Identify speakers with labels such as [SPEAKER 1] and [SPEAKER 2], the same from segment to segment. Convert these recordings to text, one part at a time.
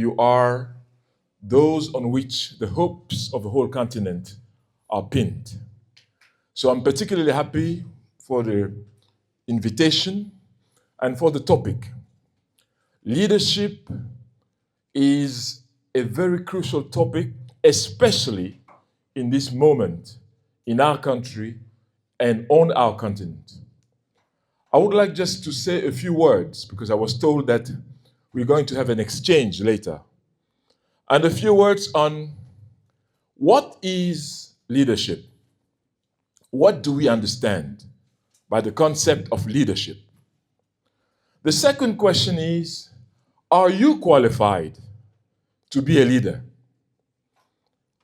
[SPEAKER 1] you are those on which the hopes of the whole continent are pinned. So I'm particularly happy for the invitation and for the topic. Leadership is a very crucial topic, especially in this moment in our country and on our continent. I would like just to say a few words because I was told that we're going to have an exchange later. And a few words on what is leadership? What do we understand by the concept of leadership? The second question is, are you qualified to be a leader?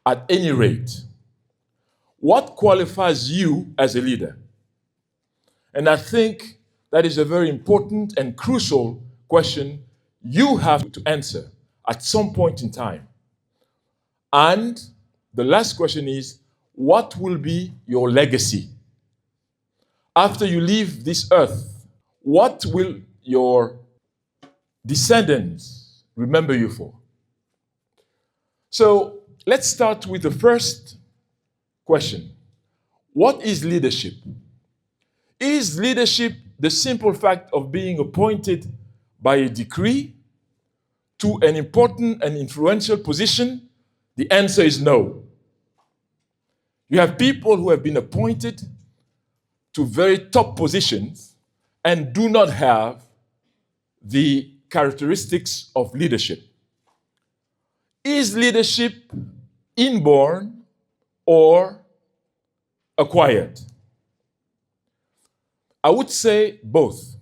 [SPEAKER 1] At any rate, what qualifies you as a leader? And I think that is a very important and crucial question you have to answer at some point in time. And the last question is, what will be your legacy? After you leave this earth, what will your descendants remember you for? So let's start with the first question. What is leadership? Is leadership the simple fact of being appointed by a decree to an important and influential position? The answer is no. You have people who have been appointed to very top positions and do not have the characteristics of leadership. Is leadership inborn or acquired? I would say both.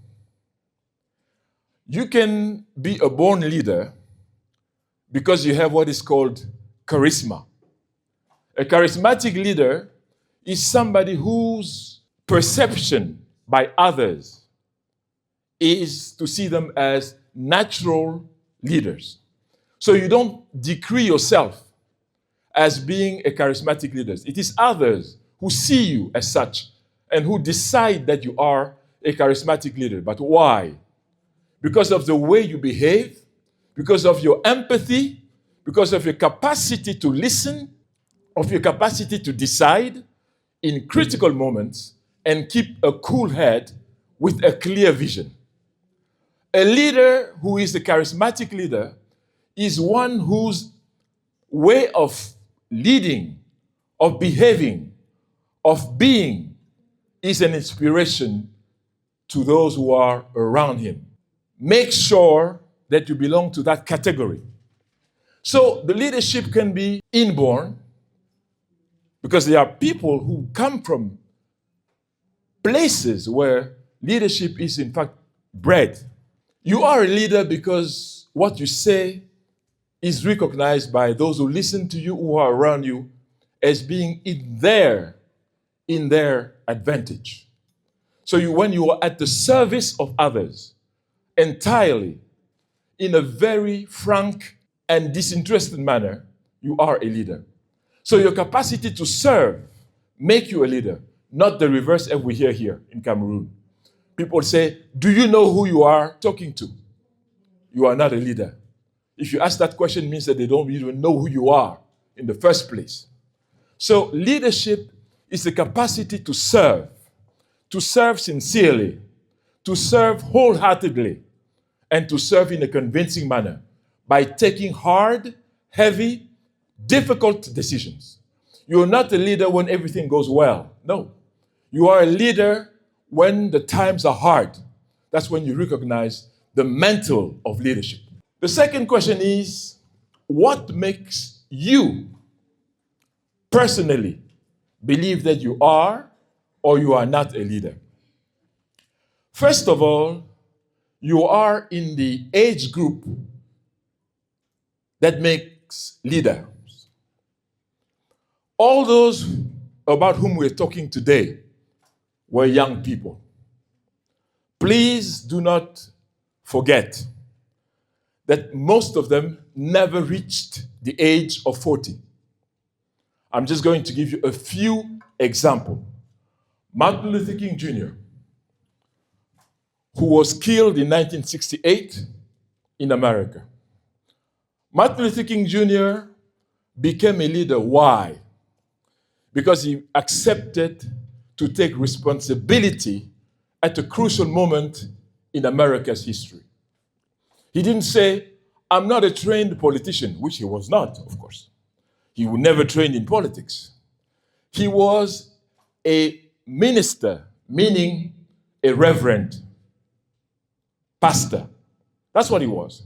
[SPEAKER 1] You can be a born leader because you have what is called charisma. A charismatic leader is somebody whose perception by others is to see them as natural leaders. So you don't decree yourself as being a charismatic leader. It is others who see you as such and who decide that you are a charismatic leader. But why? Because of the way you behave, because of your empathy, because of your capacity to listen, of your capacity to decide in critical moments and keep a cool head with a clear vision. A leader who is a charismatic leader is one whose way of leading, of behaving, of being is an inspiration to those who are around him. Make sure that you belong to that category. So the leadership can be inborn because there are people who come from places where leadership is in fact bred. You are a leader because what you say is recognized by those who listen to you, who are around you, as being in their advantage. So when you are at the service of others, entirely, in a very frank and disinterested manner, you are a leader. So your capacity to serve make you a leader, not the reverse as we hear here in Cameroon. People say, do you know who you are talking to? You are not a leader. If you ask that question, it means that they don't even know who you are in the first place. So leadership is the capacity to serve sincerely, to serve wholeheartedly, and to serve in a convincing manner by taking hard, heavy, difficult decisions. You are not a leader when everything goes well. No. You are a leader when the times are hard. That's when you recognize the mantle of leadership. The second question is, what makes you personally believe that you are or you are not a leader? First of all, you are in the age group that makes leaders. All those about whom we're talking today were young people. Please do not forget that most of them never reached the age of 40. I'm just going to give you a few examples. Martin Luther King Jr., who was killed in 1968 in America. Martin Luther King Jr. became a leader. Why? Because he accepted to take responsibility at a crucial moment in America's history. He didn't say, I'm not a trained politician, which he was not, of course. He would never train in politics. He was a minister, meaning a reverend, pastor. That's what he was.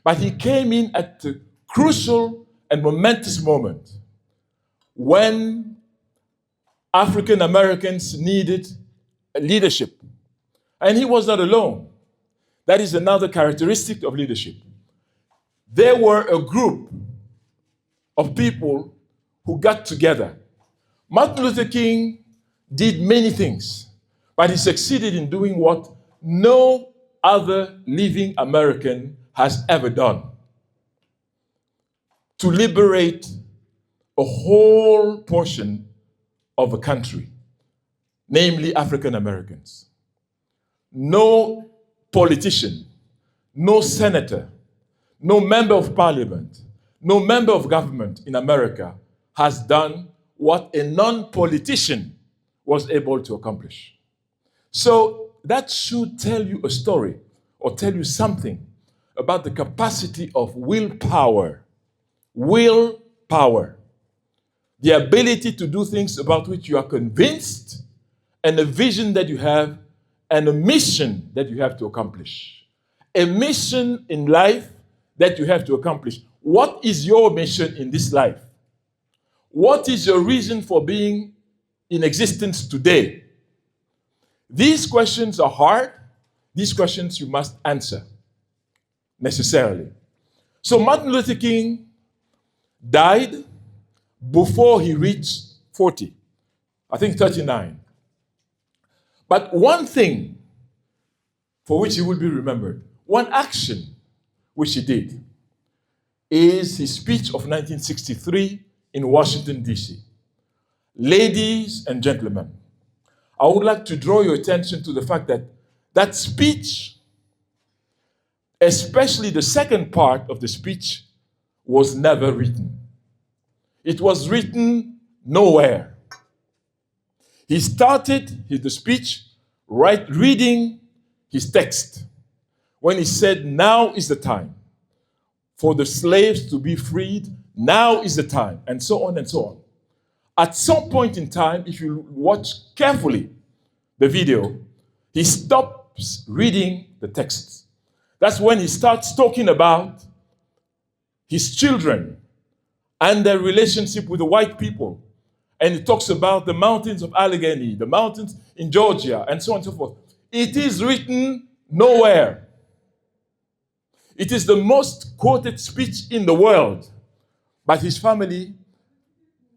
[SPEAKER 1] But he came in at a crucial and momentous moment when African Americans needed leadership. And he was not alone. That is another characteristic of leadership. There were a group of people who got together. Martin Luther King did many things, but he succeeded in doing what no other living American has ever done: to liberate a whole portion of a country, namely African Americans. No politician, no senator, no member of parliament, no member of government in America has done what a non-politician was able to accomplish. So that should tell you a story or tell you something about the capacity of willpower. Willpower. The ability to do things about which you are convinced, and a vision that you have, and a mission that you have to accomplish. A mission in life that you have to accomplish. What is your mission in this life? What is your reason for being in existence today? These questions are hard. These questions you must answer necessarily. So Martin Luther King died before he reached 40, I think 39. But one thing for which he will be remembered, one action which he did, is his speech of 1963 in Washington, D.C. Ladies and gentlemen, I would like to draw your attention to the fact that that speech, especially the second part of the speech, was never written. It was written nowhere. He started the speech reading his text when he said, now is the time for the slaves to be freed. Now is the time, and so on and so on. At some point in time, if you watch carefully the video, he stops reading the text. That's when he starts talking about his children and their relationship with the white people. And he talks about the mountains of Allegheny, the mountains in Georgia, and so on and so forth. It is written nowhere. It is the most quoted speech in the world. But his family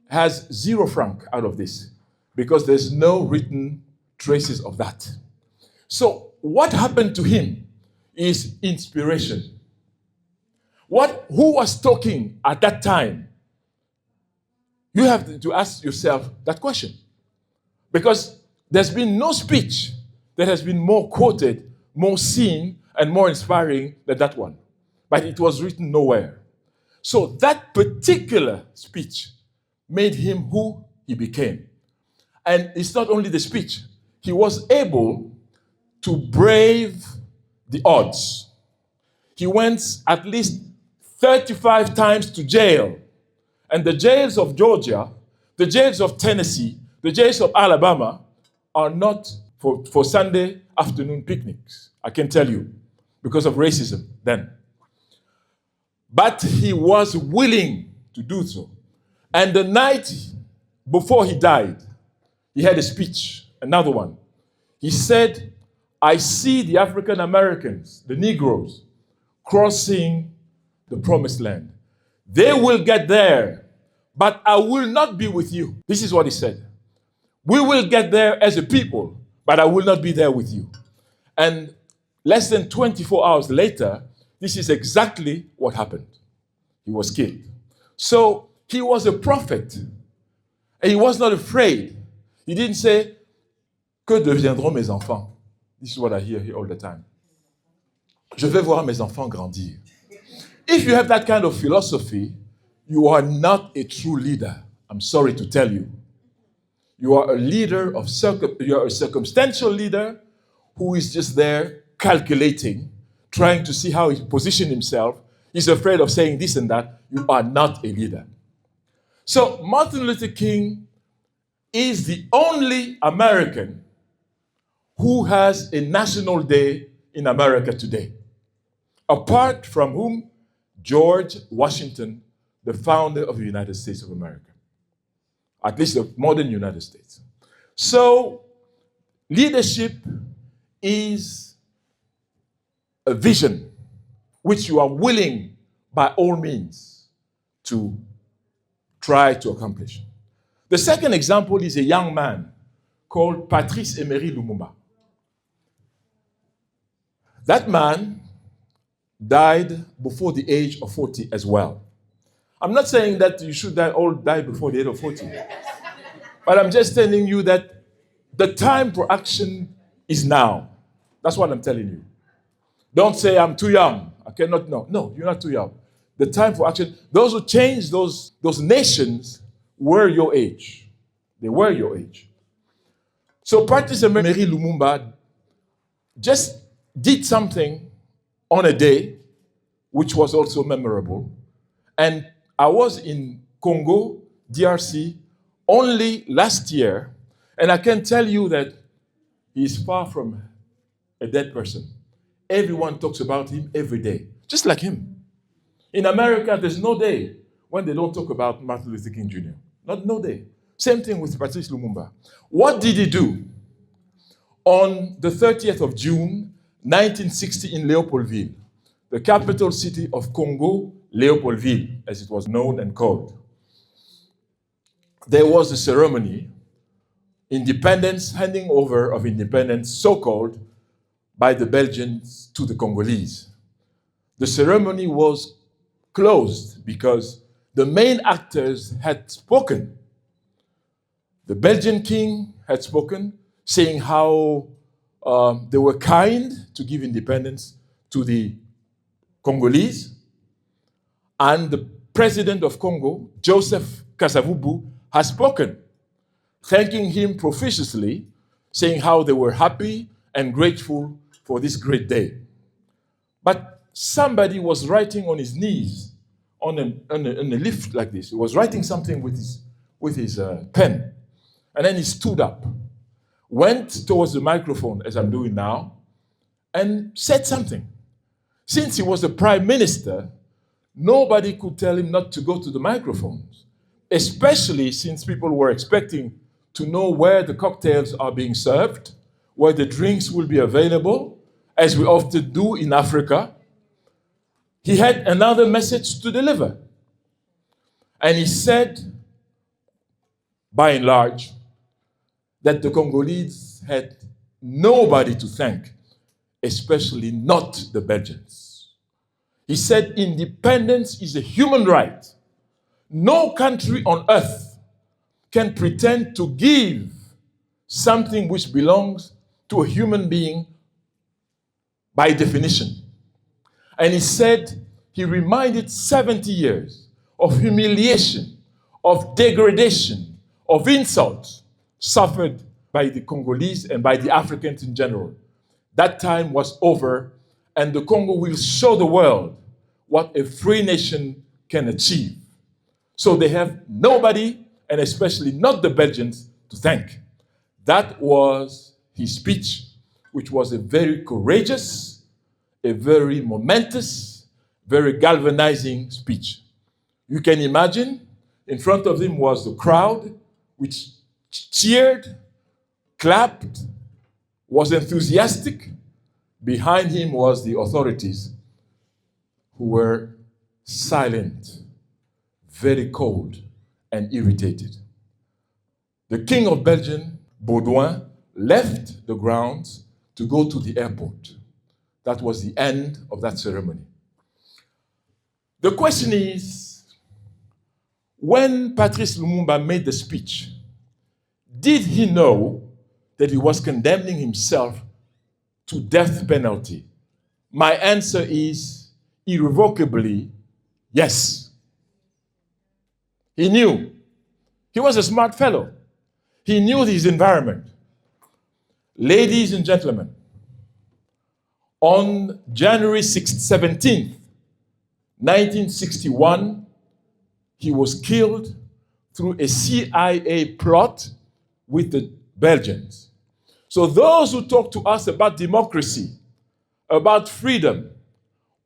[SPEAKER 1] has 0 franc out of this because there's no written traces of that. So what happened to him is inspiration. Who was talking at that time? You have to ask yourself that question. Because there's been no speech that has been more quoted, more seen, and more inspiring than that one. But it was written nowhere. So that particular speech made him who he became. And it's not only the speech. He was able to brave the odds. He went at least 35 times to jail. And the jails of Georgia, the jails of Tennessee, the jails of Alabama are not for Sunday afternoon picnics, I can tell you, because of racism then. But he was willing to do so. And the night before he died, he had a speech, another one. He said, I see the African Americans, the Negroes, crossing the promised land. They will get there, but I will not be with you. This is what he said. We will get there as a people, but I will not be there with you. And less than 24 hours later, this is exactly what happened. He was killed. So he was a prophet, and he was not afraid. He didn't say, que deviendront mes enfants? This is what I hear here all the time. Je vais voir mes enfants grandir. If you have that kind of philosophy, you are not a true leader. I'm sorry to tell you. You are a leader of you are a circumstantial leader who is just there calculating, trying to see how he positions himself. He's afraid of saying this and that. You are not a leader. So Martin Luther King is the only American who has a national day in America today, apart from whom George Washington, the founder of the United States of America, at least the modern United States. So leadership is a vision which you are willing by all means to try to accomplish. The second example is a young man called Patrice Emery Lumumba. That man died before the age of 40 as well. I'm not saying that you should all die before the age of 40. But I'm just telling you that the time for action is now. That's what I'm telling you. Don't say, I'm too young. I cannot know. No, you're not too young. The time for action, those who changed those nations were your age. They were your age. So Patrice Emery Lumumba just did something on a day which was also memorable. And I was in Congo, DRC, only last year, and I can tell you that he is far from a dead person. Everyone talks about him every day, just like him. In America, there's no day when they don't talk about Martin Luther King Jr. No day. Same thing with Patrice Lumumba. What did he do? On the 30th of June, 1960 in Leopoldville, the capital city of Congo, Leopoldville, as it was known and called. There was a ceremony, handing over of independence, so-called, by the Belgians to the Congolese. The ceremony was closed because the main actors had spoken. The Belgian king had spoken, saying how they were kind to give independence to the Congolese. And the president of Congo, Joseph Kasavubu, has spoken, thanking him profusely, saying how they were happy and grateful for this great day. But somebody was writing on his knees on a lift like this. He was writing something with his pen. And then he stood up, went towards the microphone, as I'm doing now, and said something. Since he was the prime minister, nobody could tell him not to go to the microphones, especially since people were expecting to know where the cocktails are being served, where the drinks will be available, as we often do in Africa. He had another message to deliver. And he said, by and large, that the Congolese had nobody to thank, especially not the Belgians. He said, independence is a human right. No country on earth can pretend to give something which belongs to a human being by definition. And he said, he reminded 70 years of humiliation, of degradation, of insults suffered by the Congolese and by the Africans in general. That time was over, and the Congo will show the world what a free nation can achieve. So they have nobody, and especially not the Belgians, to thank. That was his speech, which was a very courageous, a very momentous, very galvanizing speech. You can imagine, in front of him was the crowd, which cheered, clapped, was enthusiastic. Behind him was the authorities, who were silent, very cold, and irritated. The King of Belgium, Baudouin, left the grounds to go to the airport. That was the end of that ceremony. The question is, when Patrice Lumumba made the speech, did he know that he was condemning himself to death penalty? My answer is irrevocably Yes. He knew. He was a smart fellow. He knew his environment. Ladies and gentlemen, on January 17th, 1961, he was killed through a CIA plot with the Belgians. So those who talk to us about democracy, about freedom,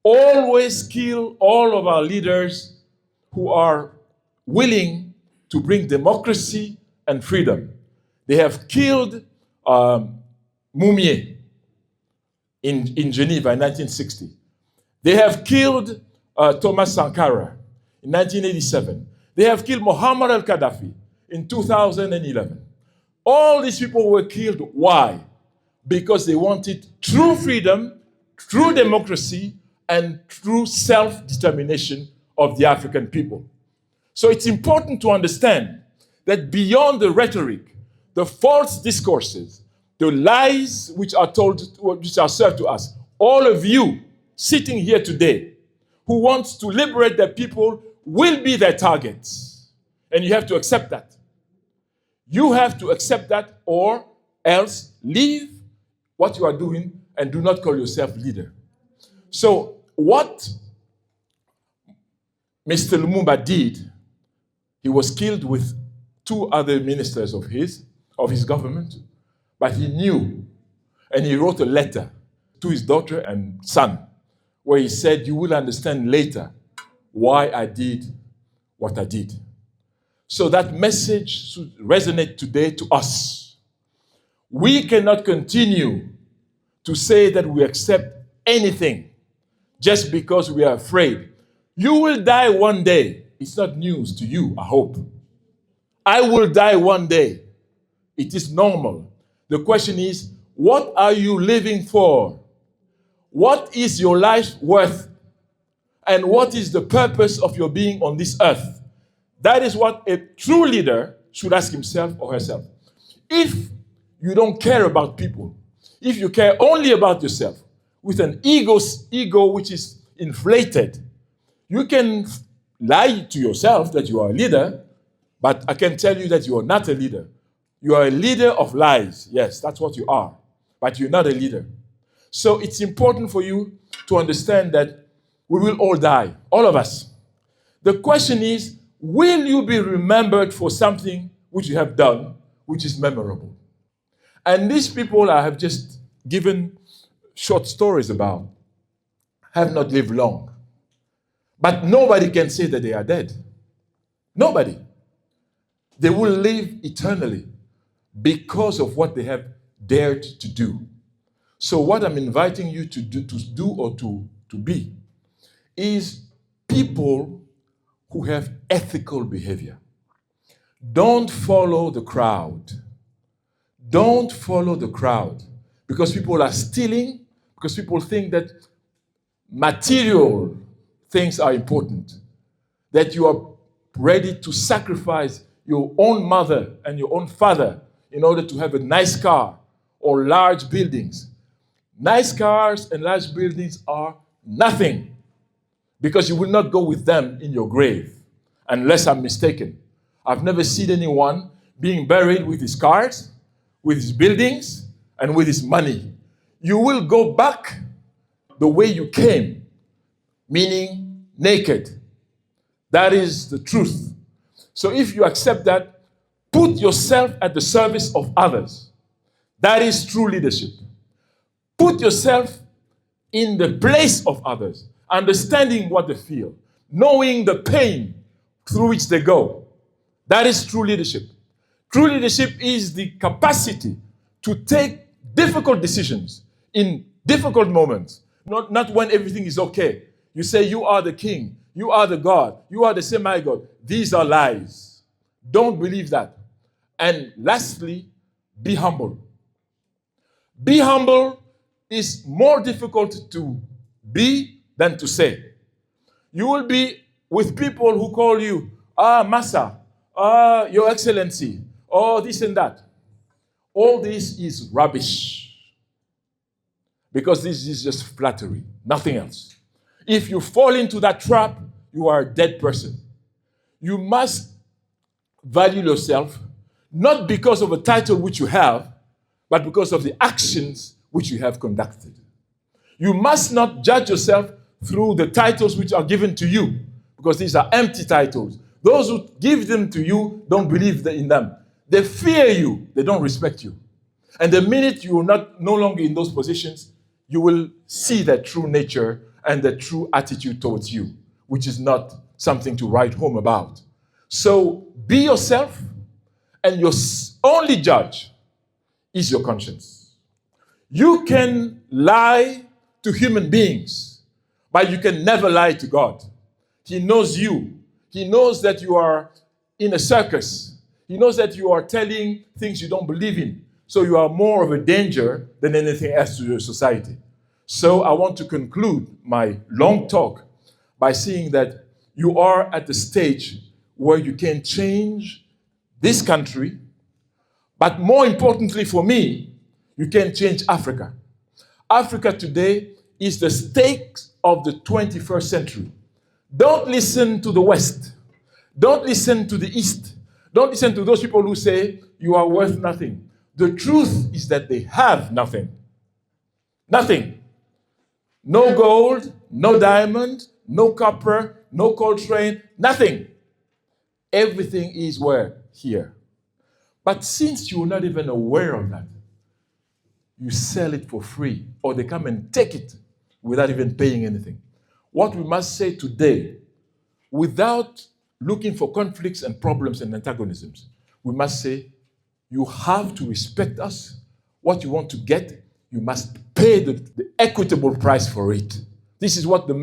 [SPEAKER 1] always kill all of our leaders who are willing to bring democracy and freedom. They have killed Moumier in Geneva in 1960. They have killed Thomas Sankara in 1987. They have killed Muammar al-Gaddafi in 2011. All these people were killed. Why? Because they wanted true freedom, true democracy, and true self-determination of the African people. So it's important to understand that beyond the rhetoric, the false discourses, the lies which are told, which are served to us, all of you sitting here today who wants to liberate their people will be their targets. And you have to accept that. You have to accept that, or else leave what you are doing and do not call yourself leader. So what Mr. Lumumba did, he was killed with 2 other ministers of his government, but he knew, and he wrote a letter to his daughter and son, where he said, you will understand later why I did what I did. So that message should resonate today to us. We cannot continue to say that we accept anything just because we are afraid. You will die one day. It's not news to you, I hope. I will die one day. It is normal. The question is, what are you living for? What is your life worth? And what is the purpose of your being on this earth? That is what a true leader should ask himself or herself. If you don't care about people, if you care only about yourself, with an ego which is inflated, you can lie to yourself that you are a leader, but I can tell you that you are not a leader. You are a leader of lies. Yes, that's what you are. But you're not a leader. So it's important for you to understand that we will all die, all of us. The question is, will you be remembered for something which you have done, which is memorable? And these people I have just given short stories about have not lived long. But nobody can say that they are dead. Nobody. They will live eternally because of what they have dared to do. So what I'm inviting you to do or to be is people who have ethical behavior. Don't follow the crowd. Don't follow the crowd because people are stealing, because people think that material things are important, that you are ready to sacrifice your own mother and your own father in order to have a nice car or large buildings. Nice cars and large buildings are nothing because you will not go with them in your grave, unless I'm mistaken. I've never seen anyone being buried with his cars, with his buildings, and with his money. You will go back the way you came, meaning naked. That is the truth. So if you accept that, put yourself at the service of others. That is true leadership. Put yourself in the place of others, understanding what they feel, knowing the pain through which they go. That is true leadership. True leadership is the capacity to take difficult decisions in difficult moments, not when everything is okay. You say you are the king, you are the God, you are the semi-God. These are lies. Don't believe that. And lastly, be humble. Be humble is more difficult to be than to say. You will be with people who call you, Massa, Your Excellency, this and that. All this is rubbish. Because this is just flattery, nothing else. If you fall into that trap, you are a dead person. You must value yourself not because of a title which you have, but because of the actions which you have conducted. You must not judge yourself through the titles which are given to you, because these are empty titles. Those who give them to you don't believe in them. They fear you, they don't respect you. And the minute you are no longer in those positions, you will see their true nature and their true attitude towards you, which is not something to write home about. So be yourself, and your only judge is your conscience. You can lie to human beings, but you can never lie to God. He knows you. He knows that you are in a circus. He knows that you are telling things you don't believe in. So you are more of a danger than anything else to your society. So I want to conclude my long talk by saying that you are at the stage where you can change this country, but more importantly for me, you can change Africa. Africa today is the stakes of the 21st century. Don't listen to the West. Don't listen to the East. Don't listen to those people who say you are worth nothing. The truth is that they have nothing. Nothing. No gold, no diamond, no copper, no coltrane, nothing. Everything is where? Here. But since you're not even aware of that, you sell it for free, or they come and take it without even paying anything. What we must say today, without looking for conflicts and problems and antagonisms, we must say, you have to respect us. What you want to get, you must pay the equitable price for it. This is what the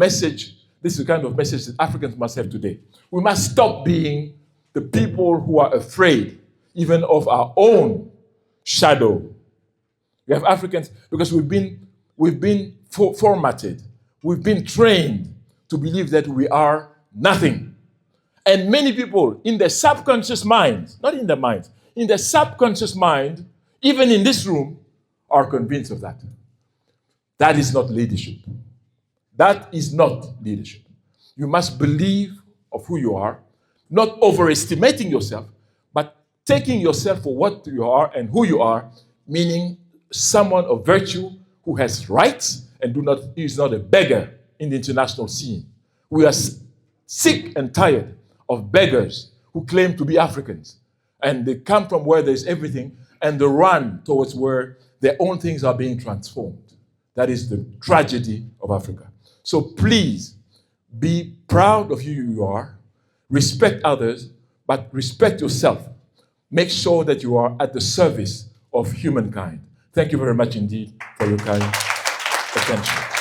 [SPEAKER 1] kind of message that Africans must have today. We must stop being the people who are afraid even of our own shadow. We have Africans, because we've been formatted, we've been trained to believe that we are nothing. And many people in their subconscious minds, not in their minds, in their subconscious mind, even in this room, are convinced of that. That is not leadership. That is not leadership. You must believe of who you are, not overestimating yourself, but taking yourself for what you are and who you are, meaning someone of virtue who has rights and is not a beggar in the international scene. We are sick and tired of beggars who claim to be Africans, and they come from where there's everything and they run towards where their own things are being transformed. That is the tragedy of Africa. So please be proud of who you are, respect others, but respect yourself. Make sure that you are at the service of humankind. Thank you very much indeed for your kind attention.